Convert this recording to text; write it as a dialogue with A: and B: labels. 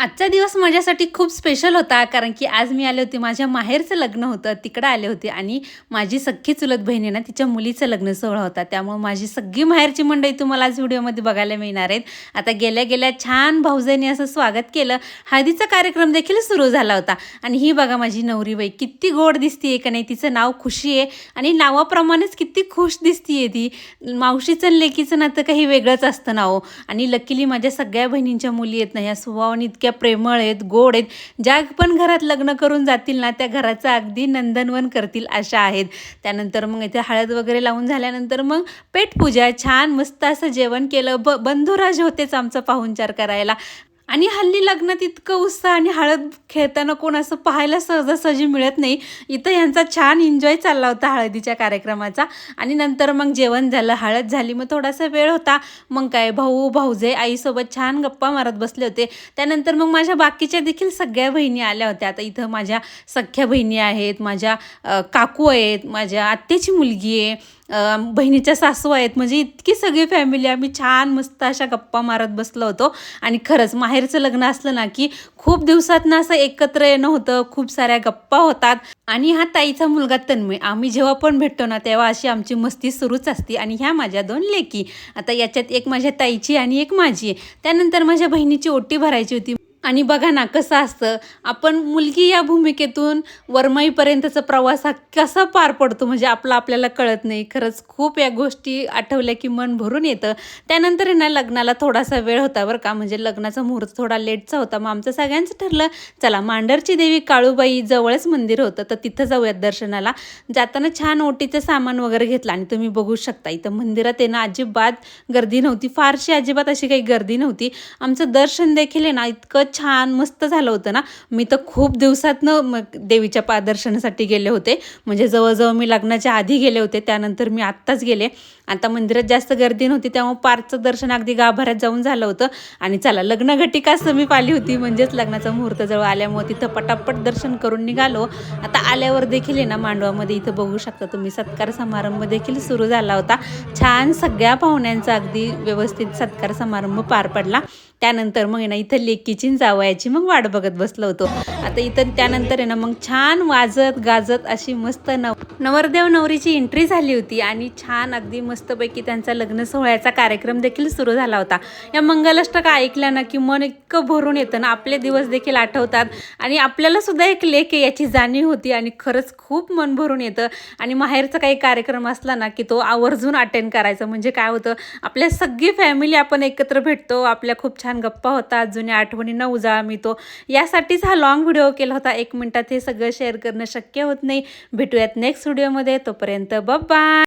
A: आजचा दिवस माझ्यासाठी खूप स्पेशल होता कारण की आज मी आले होते माझ्या माहेरचं लग्न होतं तिकडं आले होते आणि माझी सख्खी चुलत बहीण आहे ना तिच्या मुलीचं लग्न सोहळा होता त्यामुळे माझी सगळी माहेरची मंडळी तुम्हाला आज व्हिडिओमध्ये बघायला मिळणार आहेत. आता गेल्या गेल्या छान भाऊजाईने असं स्वागत केलं. हळदीचा कार्यक्रम देखील सुरू झाला होता आणि ही बघा माझी नवरीबाई किती गोड दिसतीये का नाही. तिचं नाव खुशी आहे आणि नावाप्रमाणेच किती खुश दिसतीये ती. मावशीचं आणि लेकीचं नातं काही वेगळंच असतं ना हो. आणि लकीली माझ्या सगळ्या बहिणींच्या मुली आहेत ना ह्या स्वभावाने इतक्या प्रेमळ आहेत, गोड आहेत. ज्या पण घरात लग्न करून जातील ना त्या घराचं अगदी नंदनवन करतील अशा आहेत. त्यानंतर मग इथे हळद वगैरे लावून झाल्यानंतर मग पेटपूजा छान मस्त असं जेवण केलं. बंधुराज होतेच आमचा पाहुणचार करायला. आणि हल्ली लग्नात इतकं उत्साह आणि हळद खेळताना कोण असं पाहायला सहजासहजी मिळत नाही. इथं यांचा छान एन्जॉय चालला होता हळदीच्या कार्यक्रमाचा. आणि नंतर मग जेवण झालं, हळद झाली, मग थोडासा वेळ होता. मग काय भाऊ भाऊजे आईसोबत छान गप्पा मारत बसले होते. त्यानंतर मग माझ्या बाकीच्या देखील सगळ्या बहिणी आल्या होत्या. आता इथं माझ्या सख्ख्या बहिणी आहेत, माझ्या काकू आहेत, माझ्या आत्याची मुलगी आहे, बहिणीच्या सासू आहेत. म्हणजे इतकी सगळी फॅमिली आम्ही छान मस्त अशा गप्पा मारत बसलो होतो. आणि खरंच माहेरचं लग्न असलं ना की खूप दिवसातनं असं एकत्र येणं होतं, खूप साऱ्या गप्पा होतात. आणि हा ताईचा मुलगा तन्मय, आम्ही जेव्हा पण भेटतो ना तेव्हा अशी आमची मस्ती सुरूच असते. आणि ह्या माझ्या 2 लेकी, आता याच्यात एक माझ्या ताईची आणि एक माझी आहे. त्यानंतर माझ्या बहिणीची ओटी भरायची होती. आणि बघा ना कसं असतं, आपण मुलगी या भूमिकेतून वरमाईपर्यंतचा प्रवास हा कसा पार पडतो म्हणजे आपल्याला कळत नाही. खरंच खूप या गोष्टी आठवल्या की मन भरून येतं. त्यानंतर ना लग्नाला थोडासा वेळ होता बरं का, म्हणजे लग्नाचा मुहूर्त थोडा लेटचा होता. मग आमचं सगळ्यांचं ठरलं चला मांढरची देवी काळूबाई जवळच मंदिर होतं तर तिथं जाऊयात दर्शनाला. जाताना छान ओटीचं सामान वगैरे घेतलं आणि तुम्ही बघू शकता इथं मंदिरात आहे ना अजिबात गर्दी नव्हती, फारशी अजिबात अशी काही गर्दी नव्हती. आमचं दर्शन देखील आहे ना इतकं छान मस्त झालं होतं ना. मी तर खूप दिवसातनं मग देवीच्या दर्शनासाठी गेले होते. म्हणजे जवळजवळ मी लग्नाच्या आधी गेले होते, त्यानंतर मी आत्ताच गेले. आता मंदिरात जास्त गर्दी नव्हती त्यामुळे पार्कचं दर्शन अगदी गाभाऱ्यात जाऊन झालं होतं. आणि चला लग्नघटिका समीप आली होती, म्हणजेच लग्नाचा मुहूर्त जवळ आल्यामुळे तिथं पटापट दर्शन करून निघालो. आता आल्यावर देखील आहे ना मांडवामध्ये इथं बघू शकता तुम्ही सत्कार समारंभ देखील सुरू झाला होता. छान सगळ्या पाहुण्यांचा अगदी व्यवस्थित सत्कार समारंभ पार पडला. त्यानंतर मग आहे ना इथं लेकीची जावयाची मग वाट बघत बसलो होतो. आता इथं त्यानंतर आहे ना मग छान वाजत गाजत अशी मस्त नवरदेव नवरीची एंट्री झाली होती आणि छान अगदी मस्तपैकी त्यांचा लग्न सोहळ्याचा कार्यक्रम देखील सुरू झाला होता. या मंगलाष्टका ऐकल्या ना की मन इतकं भरून येतं ना, आपले दिवस देखील आठवतात आणि आपल्याला सुद्धा एक लेक आहे याची जाणीव होती आणि खरंच खूप मन भरून येतं. आणि माहेरचा काही कार्यक्रम असला ना की तो आवर्जून अटेंड करायचा. म्हणजे काय होतं, आपल्या सगळी फॅमिली आपण एकत्र भेटतो, आपल्या खूप छान गप्पा होतात, जुन्या आठवणींना उजाळा मिळतो. यासाठीच हा लॉंग व्हिडिओ केला होता. 1 मिनिटात हे सगळं शेअर करणं शक्य होत नाही. भेटूयात नेक्स्ट व्हिडिओमध्ये, तोपर्यंत बाय.